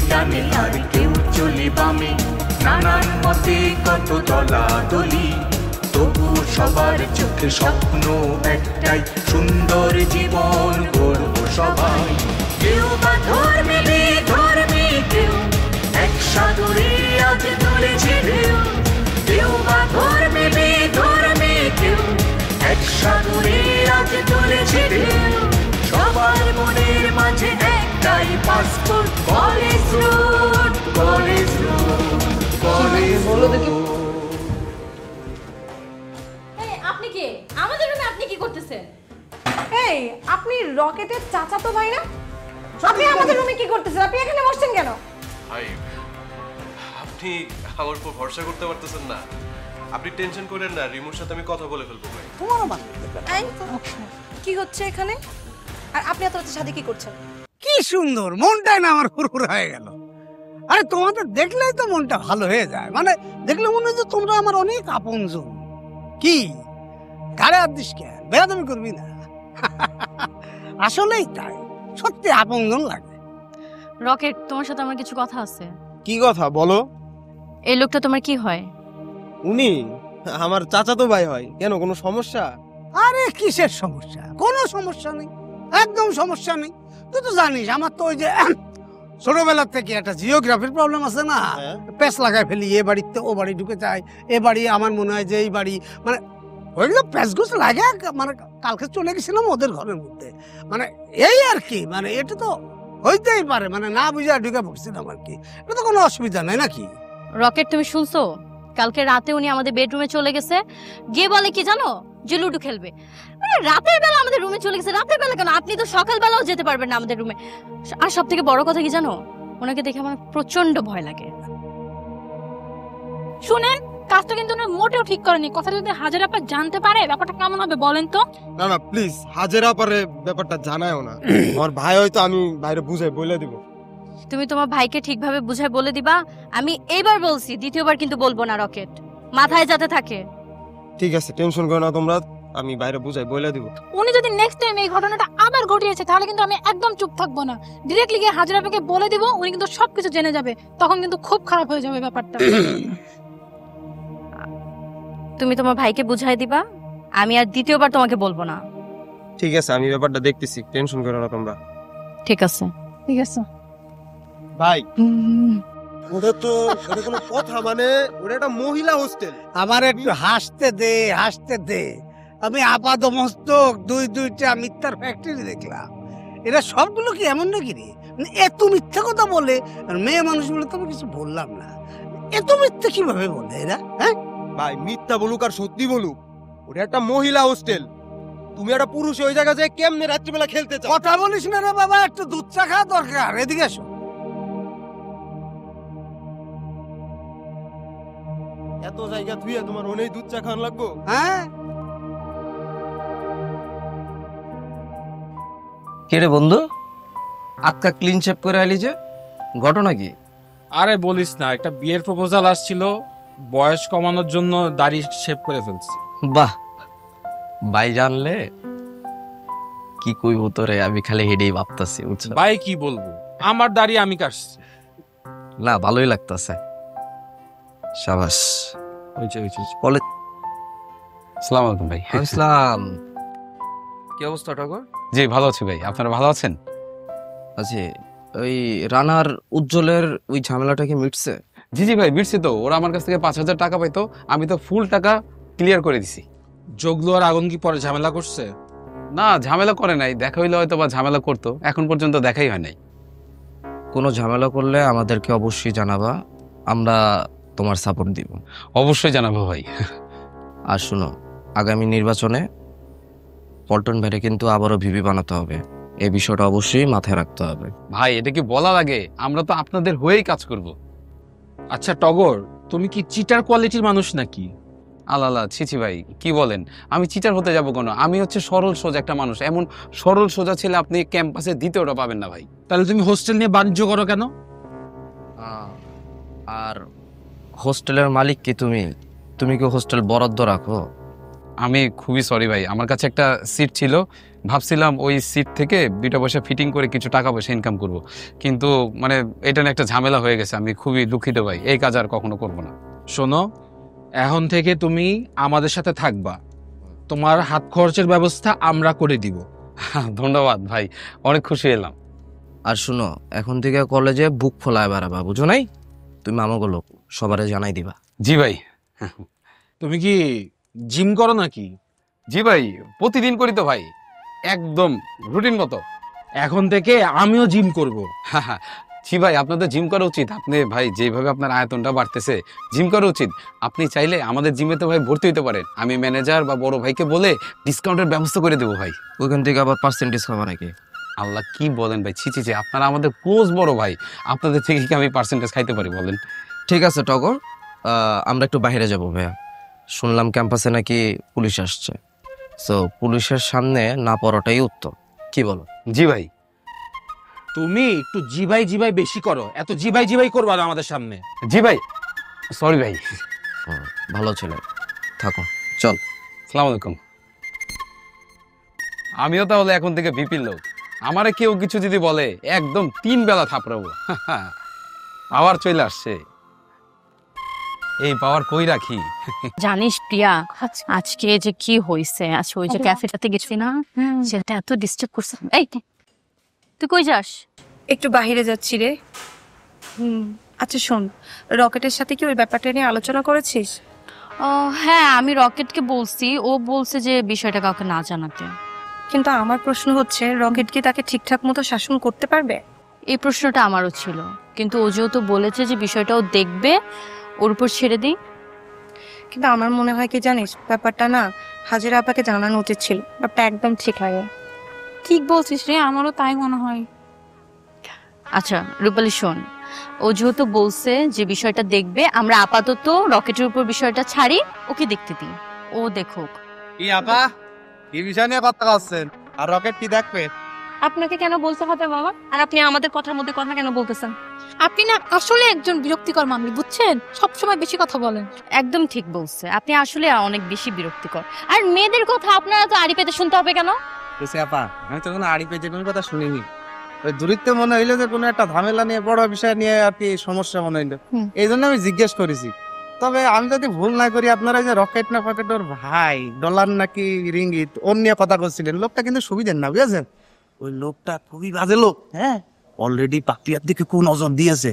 ডানে আর কেউ চলে বামে, নানান মতে কত দলাদলি, তবু সবার চোখে স্বপ্ন একটাই, সুন্দর জীবন গড়ব সবাই। কেউ বা ধর্মে বেধর্মে কেউ, এক সাগরে আজ তুলেছে ঢেউ। কেউ বা ধর্মে বেধর্মে কেউ, এক সাগরে আজ তুলেছে ঢেউ। সবার মনের মাঝে একটাই passport, college road, college road, college road. আপনি কে? আমাদের রুমে আপনি কি করতেছেন? এই আপনি রকেটের চাচাতো ভাই না? আপনি আমাদের রুমে কি করতেছেন? আপনি এখানে বসছেন কেন? ভাই আপনি আমার উপর ভরসা করতে পারতেছেন না। আপনি টেনশন করেন না, রিমুর সাথে আমি কথা বলে ফেলবো ভাই। তোমারও কি হচ্ছে এখানে? আর আপনি এত রাতে সাথে কি করছেন? কি সুন্দর, মনটাই না আমার হুড় হয়ে গেল। আরে তোমাদের দেখলেই তো মনটা ভালো হয়ে যায়, মানে দেখলে মনে হয় যে তোমরা আমার অনেক আপনজন। কি গাড়ি আর দিস কেন, বেয়াদবি করবি না। আসলেই তাই, সত্যি আপনজন লাগে। রকেট, তোমার সাথে আমার কিছু কথা আছে। কি কথা বলো? এই লোকটা তোমার কি হয়? উনি আমার চাচাতো ভাই হয়। কেন, কোনো সমস্যা? আরে কিসের সমস্যা? কোনো সমস্যা নেই, একদম সমস্যা নেই। তুই তো জানিস আমার তো ওই যে ছোটবেলা থেকে একটা জিওগ্রাফির প্রবলেম আছে না, পেস লাগাই ফেলি, এ বাড়িতে ও বাড়ি ঢুকে যায়, এ বাড়ি আমার মনে হয় যে এই বাড়ি, মানে ওইগুলো প্যাসগুছ লাগে, মানে কালকে চলে গেছিলাম ওদের ঘরের মধ্যে, মানে এই আর কি, মানে এটা তো হইতেই পারে, মানে না বুঝে ঢুকে পড়ছিলাম আর কি, এটা তো কোনো অসুবিধা নাই নাকি। রকেট, তুমি শুনছো? কালকে রাতে উনি আমাদের বেডরুমে চলে গেছে, গিয়ে বলে কি জানো, যে লুডো খেলবে। রাতের বেলা আমাদের রুমে চলে গেছে। রাতের বেলা কেন? আপনি তো সকাল বেলাও যেতে পারবেন না আমাদের রুমে। আর সব থেকে বড় কথা কি জানো, ওনাকে দেখে আমার প্রচন্ড ভয় লাগে। শুনেন, কাজটা কিন্তু উনি মোটেও ঠিক করেনি। কথাটা যদি হাজার আপা জানতে পারে ব্যাপারটা কেমন হবে বলেন তো? না না প্লিজ, হাজেরা পারে ব্যাপারটা জানায়ও না। আমার ভাই হয়তো, আমি বাইরে বুঝাই বলে দিব। তুমি তোমার ভাইকে ঠিকভাবে বুঝায় বলে দিবা। আমি এইবার বলছি, দ্বিতীয়বার কিন্তু বলবো না। রকেট, মাথায় যাতে থাকে। ঠিক আছে, টেনশন করো না তোমরা, আমি বাইরে বুঝাই বলে দিব। উনি যদি নেক্সট টাইম এই ঘটনাটা আবার ঘটিয়েছে তাহলে কিন্তু আমি একদম চুপ থাকবো না, ডিরেক্টলি গিয়ে হাজার আপাকে বলে দিব। উনি কিন্তু সবকিছু জেনে যাবে, তখন কিন্তু খুব খারাপ হয়ে যাবে ব্যাপারটা। তুমি তোমার ভাইকে বুঝাই দিবা, আমি আর দ্বিতীয়বার তোমাকে বলবো না। ঠিক আছে, আমি ব্যাপারটা দেখতেছি, টেনশন করো না তোমরা। ঠিক আছে, ঠিক আছে ভাই। ওটা তো এটা কোনো কথা, মানে ওটা একটা মহিলা হোস্টেল। আমার একটু হাসতে দে, হাসতে দে। আমি আপাদমস্তক দুইটা মিথ্যার ফ্যাক্টরি দেখলাম। এরা সবগুলো কি এমন নাকি রে, মানে এত মিথ্যা কথা বলে? আর মেয়ে মানুষ বলে তো আমি কিছু বললাম না, এত মিথ্যা কিভাবে বলে এরা? হ্যাঁ ভাই, মিথ্যা বলুক আর সত্যি বলুক, ওটা একটা মহিলা হোস্টেল। তুমি একটা পুরুষ ওই জায়গায় যায় কেমনে রাত্রিবেলা খেলতে চাও? কথা বলিস না রে বাবা, একটু দুধ চা খাওয়া দরকার। এদিকে এসো। এত জায়গা ধুইয়া তোমার অনেক দুধ চা খাওয়ান লাগবো? হ্যাঁ কে রে বন্ধু, আজকা ক্লিন শেপ করে আইলি যে, ঘটনা কি? আরে বলিস না, একটা বিয়ের প্রপোজাল আসছিল, বয়স কমানোর জন্য দাড়ি শেভ করে ফেলছি। বাহ, ভাই জানলে কি কইব তোরে, আমি খালি হেডেই ভাবতাছি। ভাই কি বলবো, আমার দাড়ি আমি কাটছি। না, ভালোই লাগতাছে, শাবাশ। বলে আসসালামু আলাইকুম ভাই। ইসলাম, কি অবস্থা ঠাকুর? জি ভালো আছি ভাই, আপনারা ভালো আছেন? আচ্ছা, ওই রানার উজ্জ্বলের ওই ঝামেলাটা কি মিটছে? জি জি ভাই, মিটছে তো। ওরা আমার কাছ থেকে 5,000 টাকা পাইতো, আমি তো ফুল টাকা ক্লিয়ার করে দিছি। জগলু আর আগুন কি পরে ঝামেলা করছে? না, ঝামেলা করে নাই, দেখা হইলে হয়তো বা ঝামেলা করতো, এখন পর্যন্ত দেখাই হয় নাই। কোনো ঝামেলা করলে আমাদেরকে অবশ্যই জানাবা, আমরা তোমার সাপোর্ট দিব। অবশ্যই জানাবো ভাই। আর শুনো, আগামী নির্বাচনে পল্টন ভাইরে কিন্তু আবারও ভিপি বানাতে হবে, এই বিষয়টা অবশ্যই মাথায় রাখতে হবে। ভাই এটা কি বলা লাগে, আমরা তো আপনাদের হয়েই কাজ করব। আচ্ছা টগর, তুমি কি চিটার কোয়ালিটির মানুষ নাকি? আল্লাহ, ছিছি ভাই, কি বলেন? আমি চিটার হতে যাবো কেন? আমি হচ্ছে সরল সোজা একটা মানুষ। এমন সরল সোজা ছেলে আপনি ক্যাম্পাসে দ্বিতীয়টা পাবেন না ভাই। তাহলে তুমি হোস্টেল নিয়ে বাণিজ্য করো কেন? আর হোস্টেলের মালিক কি তুমি? তুমি কি হোস্টেল বরাদ্দ রাখো? আমি খুবই সরি ভাই, আমার কাছে একটা সিট ছিল, ভাবছিলাম ওই সিট থেকে 2টা পয়সা ফিটিং করে কিছু টাকা পয়সা ইনকাম করব, কিন্তু মানে এটা নিয়ে একটা ঝামেলা হয়ে গেছে। আমি খুবই দুঃখিত ভাই, এই কাজ আর কখনো করব না। শোনো, এখন থেকে তুমি আমাদের সাথে থাকবা, তোমার হাত খরচের ব্যবস্থা আমরা করে দিব। ধন্যবাদ ভাই, অনেক খুশি হলাম। আর শুনো, এখন থেকে কলেজে বুক ফোলায় বেড়াবা, বুঝো নাই? তুমি আমাকে লোক সবারে জানাই দিবা। জি ভাই। তুমি কি জিম করো নাকি? জি ভাই, প্রতিদিন করি তো ভাই, একদম রুটিন মতো। এখন থেকে আমিও জিম করব। জি ভাই, আপনার তো জিম করা উচিত। আপনি ভাই যেভাবে আপনার আয়তনটা বাড়তেছে, জিম করা উচিত। আপনি চাইলে আমাদের জিমে তো ভাই ভর্তি হতে পারেন, আমি ম্যানেজার বা বড় ভাইকে বলে ডিসকাউন্টের ব্যবস্থা করে দেবো ভাই। ওইখান থেকে আবার পার্সেন্টেজ খাবা নাকি? আল্লাহ, কি বলেন ভাই, ছি ছি ছি, আপনারা আমাদের ক্লোজ বড় ভাই, আপনাদের থেকে কি আমি পার্সেন্টেজ খাইতে পারি বলেন? ঠিক আছে টগর, আমরা একটু বাইরে যাব ভাইয়া। শুনলাম ক্যাম্পাসে নাকি পুলিশ আসছে, সো পুলিশের সামনে না পড়াটাই উত্তম, কি বলো? জি ভাই। তুমি একটু জিবাই জিবাই বেশি করো, এত জিবাই জিবাই করবা না আমাদের সামনে। জি ভাই, সরি ভাই। ভালো ছেলে, থাকো, চল। আসসালামু আলাইকুম। আমিও তাহলে এখন থেকে বিপির লোক, আমারে কেউ কিছু যদি বলে একদম 3 বেলা থাপড়াবো। আবার চলে আসছে, এই পাওয়ার কই রাখি। জানিস প্রিয়া, আজকে যে কি হইছে, আজকে ওই যে ক্যাফেটাতে গেছি না, সেটা এত ডিস্টার্ব করছে। এই তুই কই যাস? একটু বাইরে যাচ্ছি রে। আচ্ছা শোন, রকেটের সাথে কি ওই ব্যাপারটা নিয়ে আলোচনা করেছিস? হ্যাঁ, আমি রকেটকে বলছি, ও বলছে যে বিষয়টা কাউকে না জানাতে। কিন্তু আমার প্রশ্ন হচ্ছে, রকেট কি তাকে ঠিকঠাক মতো শাসন করতে পারবে? এই প্রশ্নটা আমারও ছিল, কিন্তু ও যেহেতু বলেছে যে বিষয়টা ও দেখবে, ওর উপর ছেড়ে দিই। কিন্তু আমার মনে হয় কি জানিস, ব্যাপারটা না হাজিরা আপাকে জানানো উচিত ছিল। ব্যাপারটা একদম ঠিক লাগে। ঠিক বলছিস রে, আমারও তাই মনে হয়। আচ্ছা রূপালী শোন, ও যেহেতু বলছে যে বিষয়টা দেখবে, আমরা আপাতত রকেটের উপর বিষয়টা ছাড়ি, ওকে দেখতে দিই, ও দেখুক। কি আপা, কি বিষয় নিয়ে কথা বলছেন? আর রকেট কি দেখবে? আপনাকে কেন বলতে হবে বাবা? আর আপনি আমাদের কথার মধ্যে কথা কেন বলতেছেন? আপনি না আসলে একজন বিরক্তিকর মানুষ, বুঝছেন? সবসময় বেশি কথা বলেন। একদম ঠিক বলছে, আপনি আসলে অনেক বেশি বিরক্তিকর। আর মেয়েদের কথা আপনারা তো আড়ি পেতে শুনতে হবে কেন? আপা, আমি তো কোনো আড়ি পেতে কোনো কথা শুনিনি। ওই দূরিত্বে মনে হইলো যে কোনো একটা ঝামেলা নিয়ে, বড় বিষয় নিয়ে আর কি সমস্যা মনে হইলো, এই জন্য আমি জিজ্ঞেস করেছি। তবে আমি যদি ভুল না করি, আপনারা যে রকেট না ফকেট ওর ভাই, ডলার নাকি রিঙ্গিত ওর নিয়ে কথা করছিলেন, লোকটা কিন্তু সুবিধের না, বুঝেছেন? ওই লোকটা খুবই বাজে লোক। হ্যাঁ, অলরেডি পাপিয়ার দিকে কোন নজর দিয়েছে।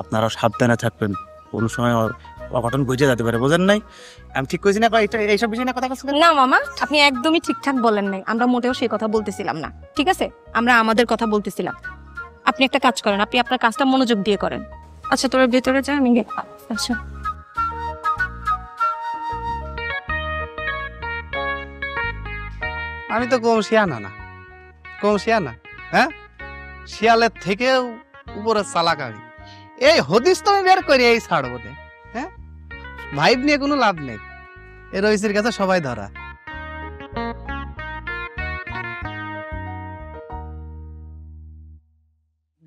আপনারা সাবধানে থাকবেন, কোন সময় অঘটন ঘটে যেতে পারে, বোঝেন নাই? আমি ঠিক কইছি না? এইসব বিষয় নিয়ে কথা বলছিলেন না মামা, আপনি একদমই ঠিকঠাক বলেন নাই। আমরা মোটেও সেই কথা বলতেছিলাম না, ঠিক আছে? আমরা আমাদের কথা বলতেছিলাম। আপনি একটা কাজ করেন, আপনি আপনার কাজটা মনোযোগ দিয়ে করেন। আচ্ছা তোরা ভেতরে যা, আমি গেলাম। আচ্ছা আমি তো কম শিয়ানা না, কম শিয়ানা। হ্যাঁ, শিয়ালের থেকেও উপরে চালাক আমি। এই হদিস তো আমি বের করি, এই ছাড়বো না। হ্যাঁ, ভাইব নিয়ে কোনো লাভ নেই, এর ঐসির কাছে সবাই ধরা।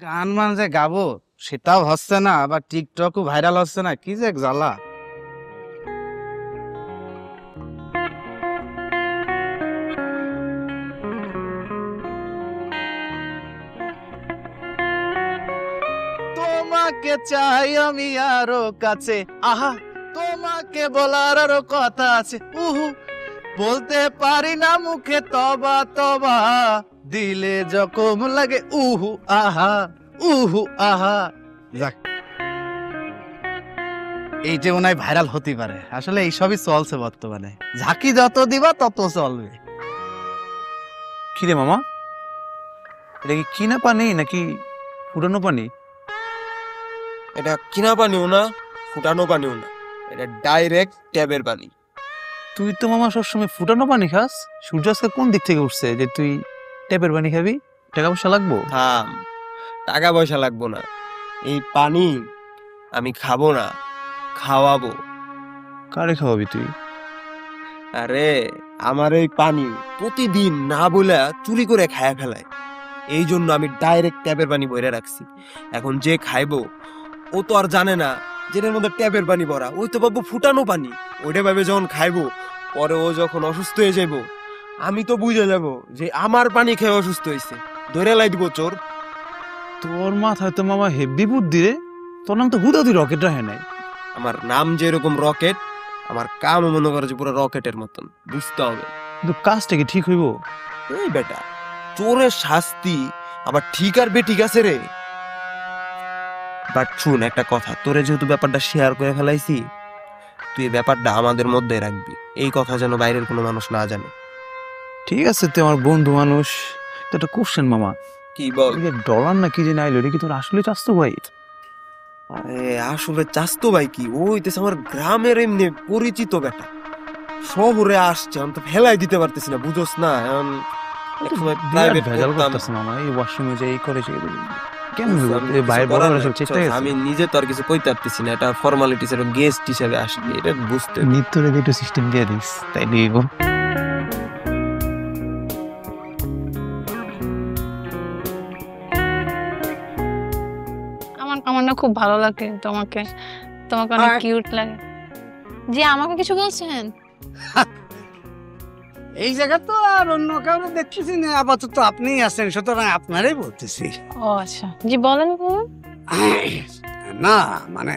গান মান যে গাবো সেটাও হচ্ছে না, আবার টিকটকও ভাইরাল হচ্ছে না, কি যে জ্বালা। তোমাকে চাই আমি আরো কাছে, আহা তোমাকে বলার আরো কথা আছে, উহু বলতে পারি না মুখে, তবা তবা দিলে যখন লাগে, উহু আহা, উহু আহা। যাক, এইটা মনে হয় ভাইরাল হতে পারে। আসলে এইসবই চলছে বর্তমানে, ঝাঁকি যত দিবা তত চলবে। কি রে মামা, এটা কি কিনা পানি নাকি ফুটানো পানি? এটা কিনা পানিও না, ফুটানো পানিও না, এটা ডাইরেক্ট ট্যাবের পানি। তুই তো মামা সবসময় ফুটানো পানি খাস, সূর্য আজকে কোন দিক থেকে উঠছে যে তুই ট্যাপের পানি খাবি? টাকা পয়সা লাগবো? থাম, টাকা পয়সা লাগবো না, এই পানি আমি খাবো না, খাওয়াবো। কারে খাওয়াবি তুই? আরে আমার এই পানি প্রতিদিন না বলে চুরি করে খায়া ফেলায়, এই জন্য আমি ডাইরেক্ট ট্যাপের পানি ভরে রাখছি। এখন যে খাইবো ও তো আর জানে না যেটার মধ্যে ট্যাপের পানি ভরা, ওই তো ভাববো ফুটানো পানি। ওইটা ভাবে যখন খাইবো পরে ও যখন অসুস্থ হয়ে যাইব আমি তো বুঝে যাব যে আমার পানি খেয়ে অসুস্থ হয়েছে, ধরে লাই দিব চোর। তোর মাথায় তো মামা হেভি বুদ্ধি রে, তোর নাম তো হুদাহুদি রকেট রাখে নাই। আমার নাম যেরকম রকেট, আমার কামও মনে করে যে পুরো রকেটের মতন, বুঝতে হবে। কিন্তু কাজটা কি ঠিক হইব? এই বেটা, চোরের শাস্তি আবার ঠিক আর বেঠিক আছে রে। বাট শুন একটা কথা, তোরে যেহেতু ব্যাপারটা শেয়ার করে ফেলাইছি, তুই এই ব্যাপারটা আমাদের মধ্যে রাখবি, এই কথা যেন বাইরের কোনো মানুষ না জানে। ঠিক আছে, তুই আমার বন্ধু মানুষ। তো একটা কোশ্চেন মামা, কি বল? ডলার না কি যে নাইলো রে, কি তোর আসলে চাস্তো ভাই? আরে আসলে চাস্তো ভাই কি, ও হইতেছে আমার গ্রামের এমনি পরিচিত বেটা, শহরে আসছে, আমি তো ফেলাই দিতে পারতেছি না, বুঝোস না। এখন একসময় প্রাইভেট ভেজাল করতেছে মামা, এই ওয়াশরুমে যে এই করে কেমন বাইরে বড় বড় সব চেষ্টা করছে। আমি নিজে তো আর কিছু কইতে পারতেছি না, এটা ফর্মালিটিস, এটা গেস্ট হিসেবে আসবে, এটা বুঝতে নিত্যরে একটু সিস্টেম দিয়ে দিস, তাই দিয়ে আমার না খুব ভালো লাগে তোমাকে, তোমাকে অনেক কিউট লাগে। জি আমাকে কিছু বলছেন? এই জায়গা তো আর অন্য কাউকে দেখতেছি না, আপাতত আপনিই আছেন, সুতরাং আপনারই বলতেছি। ও আচ্ছা, জি বলেন। না মানে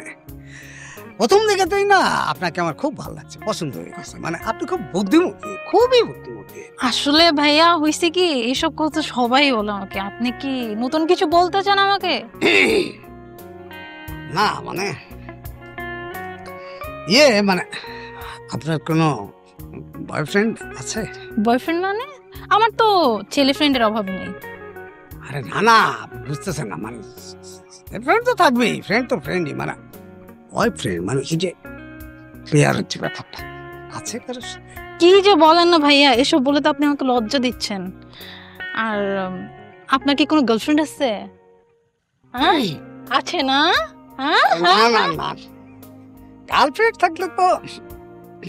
প্রথম দিকেতেই না আপনাকে আমার খুব ভালো লাগছে, পছন্দ হয়ে গেছে। মানে আপনি খুব বুদ্ধিমতী, খুবই বুদ্ধিমতী। আসলে ভাইয়া হইছে কি, এইসব কথা সবাই বলে আমাকে। আপনি কি নতুন কিছু বলতে চান আমাকে? না মানে মানে আপনার কোনো বয়ফ্রেন্ড আছে? বয়ফ্রেন্ড মানে? আমার তো ছেলে ফ্রেন্ডের অভাব নেই। আরে না না, বুঝতেছেন না, মানে ফ্রেন্ড তো থাকবেই, ফ্রেন্ড তো ফ্রেন্ডই, মানে বয়ফ্রেন্ড মানে এই যে ক্লিয়ার হচ্ছে ব্যাপারটা, আছে কারো? কি যে বলেন না ভাইয়া, এসব বলে তো আপনি আমাকে লজ্জা দিচ্ছেন। আর আপনার কি কোনো গার্লফ্রেন্ড আছে? আছে না? না না না, গার্লফ্রেন্ড থাকলে তো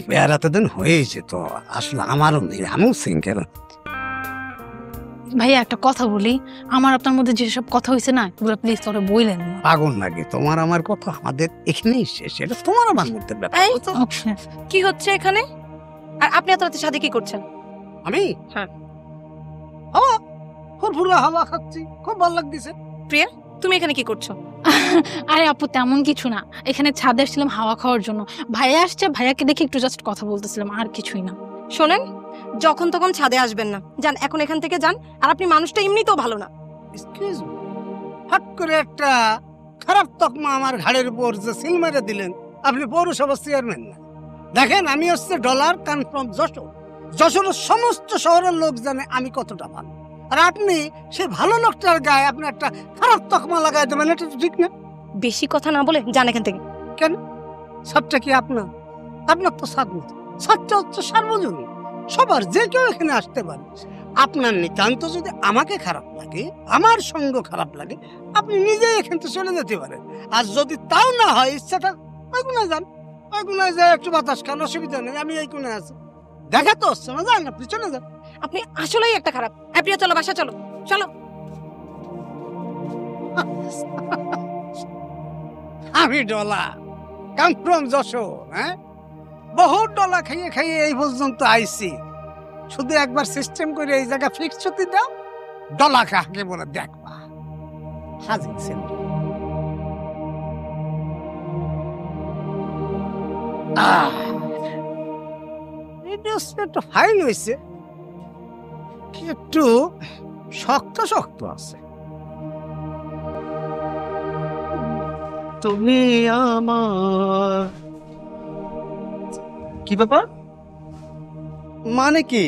বিয়ার এতদিন হয়েছে, তো আসলে আমারও নেই, আমিও সিঙ্গেল। ভাইয়া একটা কথা বলি, আমার আপনার মধ্যে যেসব কথা হয়েছে না, এগুলো প্লিজ তোরে বললেন। পাগল লাগে তোমার আমার কথা, আমাদের এখানেই শেষ, এটা তোমার আমার মধ্যে ব্যাপার। কি হচ্ছে এখানে? আর আপনি এত রাতে সাথে কি করছেন? আমি হ্যাঁ ফুরফুরা হাওয়া খাচ্ছি, খুব ভালো লাগতেছে। প্রিয়া, তুমি এখানে কি করছো? আরে আপু তেমন কিছু না, এখানে ছাদে আসছিলাম হাওয়া খাওয়ার জন্য। ভাইয়া আসছে, ভাইয়াকে দেখে একটু জাস্ট কথা বলতেছিলাম, আর কিছুই না। শোনেন, যখন তখন ছাদে আসবেন না, যান এখন এখান থেকে যান। আর আপনি মানুষটা এমনিতেও ভালো না। এক্সকিউজ মি, হট করে একটা খারাপ তকমা আমার ঘাড়ের উপর যে সিল মেরে দিলেন, আপনি পৌরসভা চেয়ারম্যান না। দেখেন আমি হচ্ছে ডলার কনফার্ম যশোর, যশোরের সমস্ত শহরের লোক জানে আমি কতটা ভালো, আর আপনি সেই ভালো লোকটার গায়ে আপনি একটা খারাপ তকমা লাগাই দেবেন, এটা তো ঠিক না। বেশি কথা না বলে যান এখান থেকে। কেন? সবটা কি আপনার? আপনার তো সাদ না, সাদটা হচ্ছে সার্বজনীন, সবার, যে কেউ এখানে আসতে পারে। আপনার নিতান্ত যদি আমাকে খারাপ লাগে, আমার সঙ্গ খারাপ লাগে, আপনি নিজেই এখান থেকে চলে যেতে পারেন। আর যদি তাও না হয়, ইচ্ছাটা ওই কোনায় যান, ওই কোনায় যায় একটু বাতাস খান, অসুবিধা নেই, আমি এই কোনায় আছি। দেখা তো হচ্ছে না, যান আপনি চলে যান। আপনি আসলেই একটা খারাপ। প্রিয়া চলো, বাসা চলো, চলো। আমি ডলা কাম ফ্রম যশোর, হ্যাঁ, বহুত ডলা খাইয়ে খাইয়ে এই পর্যন্ত আইছি। শুধু একবার সিস্টেম করে এই জায়গা ফিক্স হতে দাও, ডলা কাকে বলে দেখবা। হাজির সেন্টার একটু ফাইন হয়েছে, একটু শক্ত শক্ত আছে। তুমি আমার কি ব্যাপার? মানে কি,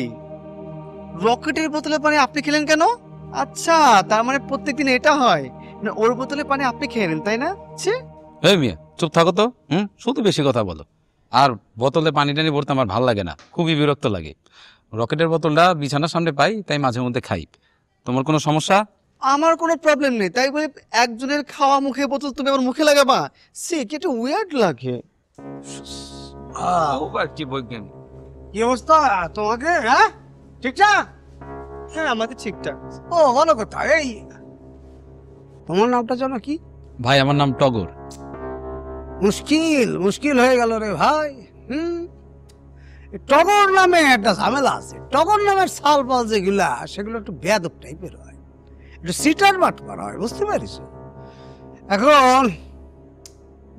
রকেটের বোতলে পানি আপনি খেলেন কেন? আচ্ছা, তার মানে প্রত্যেকদিন এটা হয় না, ওর বোতলে পানি আপনি খেয়ে নেন, তাই না? এই মিয়া চুপ থাকো তো, শুধু বেশি কথা বলো। আর বোতলে পানি টানি ভরতে আমার ভালো লাগে না, খুবই বিরক্ত লাগে। রকেটের বোতলটা বিছানার সামনে পাই, তাই মাঝে মধ্যে খাই। তোমার কোনো সমস্যা? আমার কোনো প্রবলেম নেই, তাই বলে একজনের খাওয়া মুখে বোতল তুমি আমার মুখে লাগাবা, সে কি একটু উইয়ার্ড লাগে। কি বৈজ্ঞানিক কি অবস্থা তোমাকে? হ্যাঁ ঠিকঠাক? হ্যাঁ আমাদের ঠিকঠাক। ও ভালো কথা। এই তোমার নামটা জানো কি? ভাই আমার নাম টগর। মুশকিল মুশকিল হয়ে গেল রে ভাই। টগর নামে একটা ঝামেলা আছে। টগর নামের সাল পাল যেগুলা সেগুলো একটু বেয়াদব টাইপের হয়, একটু সিটার বাট করা হয়, বুঝতে পারিস? এখন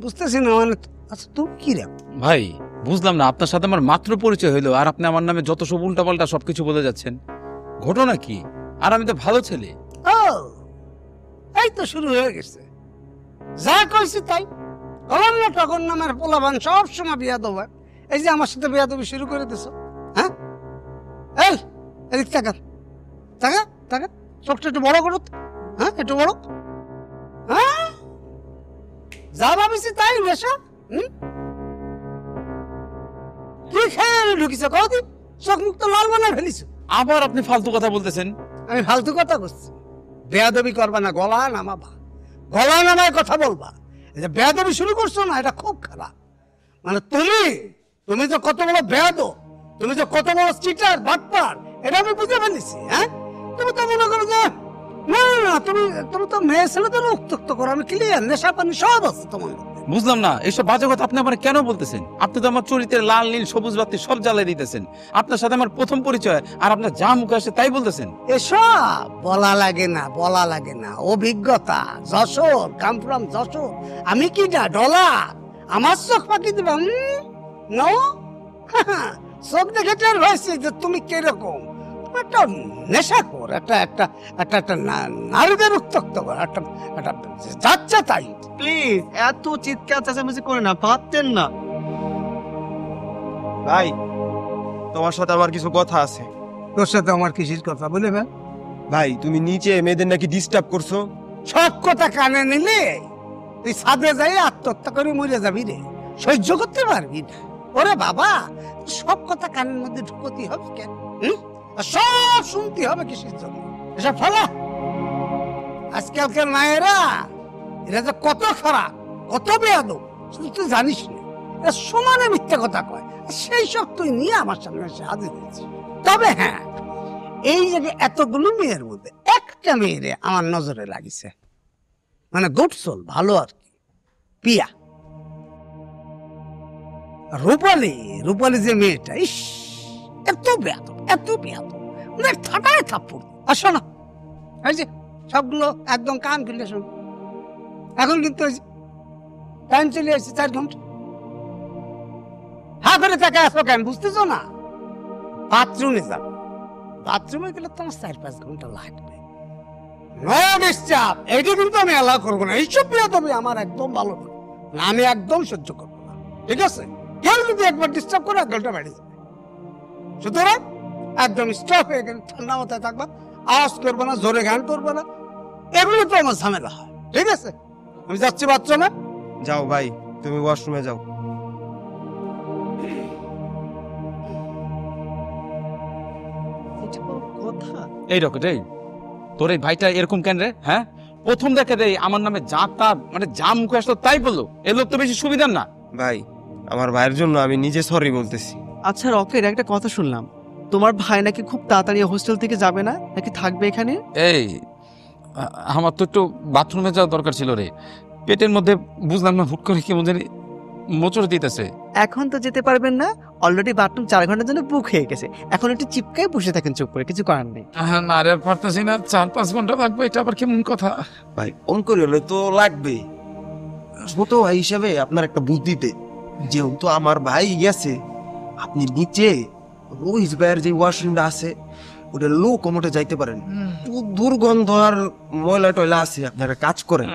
বুঝতেছি না মানে, আচ্ছা তুই কি রে ভাই বুঝলাম না, আপনার সাথে আমার মাত্র পরিচয় হইলো আর আপনি আমার নামে যত সব উল্টাপাল্টা সবকিছু বলে যাচ্ছেন, ঘটনা কি? আর আমি তো ভালো ছেলে। ও এই তো শুরু হয়ে গেছে, যা কইছি তাই। বললাম না টগর নামের পোলাবান সব সময় বিয়াদব হয়, এই যে আমার সাথে বিয়াদবি শুরু করে দিছো। হ্যাঁ এই এদিক টাকা টাকা টাকা চোখটা একটু বড় করো, হ্যাঁ একটু বড়। হ্যাঁ যা ভাবিছি তাই নেশা। কি খেয়ে ঢুকিছে কদিন, চোখ মুখ তো লাল বানা ফেলিস। আবার আপনি ফালতু কথা বলতেছেন। আমি ফালতু কথা করছি? বেয়াদবি করবা না, গলা নামাবা, গলা নামায় কথা বলবা। এই যে বেয়াদবি শুরু করছো না, এটা খুব খারাপ। মানে তুমি যে কত বড় বেয়াদব, তুমি যে কত বড় চিটার বাটপার, এটা আমি বুঝে ফেলেছি। হ্যাঁ তুমি তো মনে করো যে না না, তুমি তো মেয়ে ছেলেদের উত্তক্ত করো। আমি ক্লিয়ার, নেশা পানি সব আছে তোমার। বুঝলাম না এইসব বাজে কথা আপনি আমার কেন বলতেছেন? আপনি তো আমার চরিত্রের লাল নীল সবুজ বাতি সব জ্বালিয়ে দিতেছেন। আপনার সাথে আমার প্রথম পরিচয় আর আপনার যা মুখে আসে তাই বলতেছেন। এসব বলা লাগে না, বলা লাগে না। অভিজ্ঞতা, যশোর, কাম ফ্রম যশোর। আমি কি না ডলা আমার চোখ পাকি দিবা? নো, চোখ দেখে টের হয়েছে যে তুমি কিরকম। একটা নেশাখোর, একটা নারীদের উত্তক্ত করা, একটা যাচ্ছে তাই। প্লিজ এত চিৎকার চেঁচামেচি করে না, পারতেন না। ভাই তোমার সাথে আমার কিছু কথা আছে। তোর সাথে আমার কিসের কথা বলে ভাই? ভাই তুমি নিচে মেয়েদের নাকি ডিস্টার্ব করছো। সব কথা কানে নিলে তুই ছাদে যাই আত্মহত্যা করে মরে যাবি রে, সহ্য করতে পারবি না। ওরে বাবা, সব কথা কানের মধ্যে ঢুকতে হবে কেন? সব শুনতে হবে কিসের জন্য? এসব ফলা আজকালকার মায়েরা, এরা যে কত খারাপ, কত বেয়াদব তুই জানিস না। এরা সমানে মিথ্যা কথা কয়, সেই সব তুই নিয়ে আমার সামনে এসে হাজির হয়েছিস। তবে হ্যাঁ, এই যে এতগুলো মেয়ের মধ্যে একটা মেয়েরে আমার নজরে লাগিছে, মানে গুড সোল, ভালো আর কি, পিয়া। রূপালী যে মেয়েটা, ইস এত বেয়াদব, এত বেয়াদব, ঠাটায় থাপ্পড়। আর শোনো, এই যে সবগুলো একদম কান খুলে শোনো। এখন কিন্তু টাইম চলে আসছে 4 ঘন্টা। হা করে তাকে আসো কেন, বুঝতেছো না? বাথরুমে যাবো, বাথরুমে গেলে তোমার 4-5 ঘন্টা লাগবে। এইটা কিন্তু আমি অ্যালাউ করবো না। এইসব বেয়াদবি আমার একদম ভালো না, আমি একদম সহ্য করবো না, ঠিক আছে? কেউ যদি একবার ডিস্টার্ব করে 1 ঘন্টা বেড়ে যাবে। সুতরাং একদম স্টপ হয়ে গেলে ঠান্ডা মাথায় থাকবা, আওয়াজ করবো না, জোরে গান করবো না, এগুলো তো আমার ঝামেলা হয়, ঠিক আছে? আমি যাচ্ছি বাথরুমে। যাও ভাই, তুমি ওয়াশরুমে যাও। এই রকেট, এই তোর এই ভাইটা এরকম কেন রে? হ্যাঁ, প্রথম দেখে রে আমার নামে যা তা মানে যা মুখে আসলো তাই বললো। এই লোক তো বেশি সুবিধার না। ভাই আমার ভাইয়ের জন্য আমি নিজে সরি বলতেছি। আচ্ছা রকেট, একটা কথা শুনলাম, তোমার ভাই নাকি খুব তাড়াতাড়ি হোস্টেল থেকে যাবে না, নাকি থাকবে এখানে? এই আমার তো একটু বাথরুমে যাওয়া দরকার ছিল রে, পেটের মধ্যে বুঝলাম না হুট করে কেমন জানি মোচড় দিতেছে। এখন তো যেতে পারবেন না, অলরেডি বাথরুম 4 ঘন্টার জন্য বুক হয়ে গেছে। এখন একটু চিপকায় বসে থাকেন চুপ করে, কিছু করার নেই। না রে, পারতেছি না, 4-5 ঘন্টা লাগবে, এটা আবার কেমন কথা? ভাই কম করে হলে তো লাগবে। ছোট ভাই হিসাবে আপনার একটা বুদ্ধিতে, যেহেতু আমার ভাই গেছে, আপনি নিচে রোহিত ভাইয়ের যে ওয়াশরুমটা আছে ওটা লো কমোটে যাইতে পারেন। দুর্গন্ধ আর ময়লা টয়লা আছে, আপনারা কাজ করেন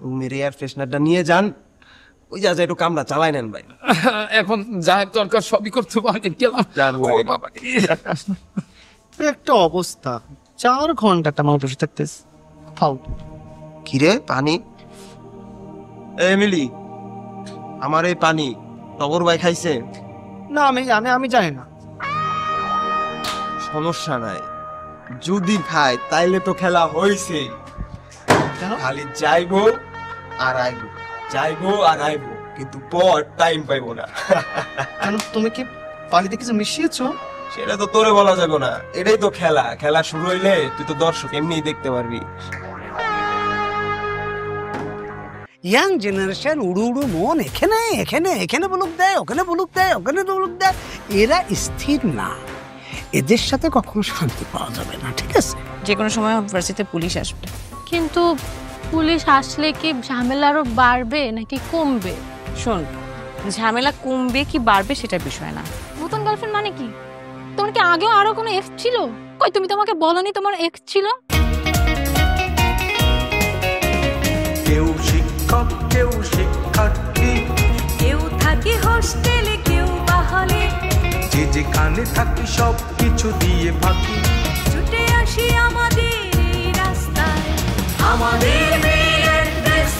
রুমের এয়ার ফ্রেশনারটা নিয়ে যান, ওই যা একটু কামড়া চালাই নেন ভাই। এখন যা দরকার সবই করতে পারি, গেলাম। একটা অবস্থা, 4 ঘন্টা একটা মানুষ বসে থাকতে ফালতু। কিরে পানি? এমিলি, আমার এই পানি টগর ভাই খাইছে? না আমি জানি না। সমস্যা নাই, যদি খায় তাইলে তো খেলা হইছে। খালি যাইবো আর আইবো, যাইবো আর আইবো, কিন্তু পর টাইম পাইবো না। তুমি কি পানিতে কিছু মিশিয়েছো? সেটা তো তোরে বলা যাবে না, এটাই তো খেলা। খেলা শুরু হইলে তুই তো দর্শক এমনিই দেখতে পারবি। ইয়াং জেনারেশন উড়ু উড়ু মন, এখানে এখানে এখানে বলুক দেয়, ওখানে বলুক দেয়, ওখানে বলুক দেয়, এরা স্থির না। এদের সাথে কখনো শান্তি পাওয়া যাবে না, ঠিক আছে? যে কোনো সময় ভার্সিটিতে পুলিশ আসবে। কিন্তু পুলিশ আসলে কি ঝামেলা আরো বাড়বে নাকি কমবে? শোন, ঝামেলা কমবে কি বাড়বে সেটা বিষয় না। নতুন গার্লফ্রেন্ড মানে কি? তোমার কি আগেও আরো কোনো এক্স ছিল? কই তুমি তো আমাকে বলনি তোমার এক্স ছিল? কেউ শিক্ষক, কেউ শিক্ষার্থী, কেউ থাকে হোস্টেলে, কেউ বা হলে, যে যেখানে থাকি সব কিছু দিয়ে ফাঁকি ছুটে আসি আমাদের এই রাস্তায়। আমাদের মেয়ের ড্রেস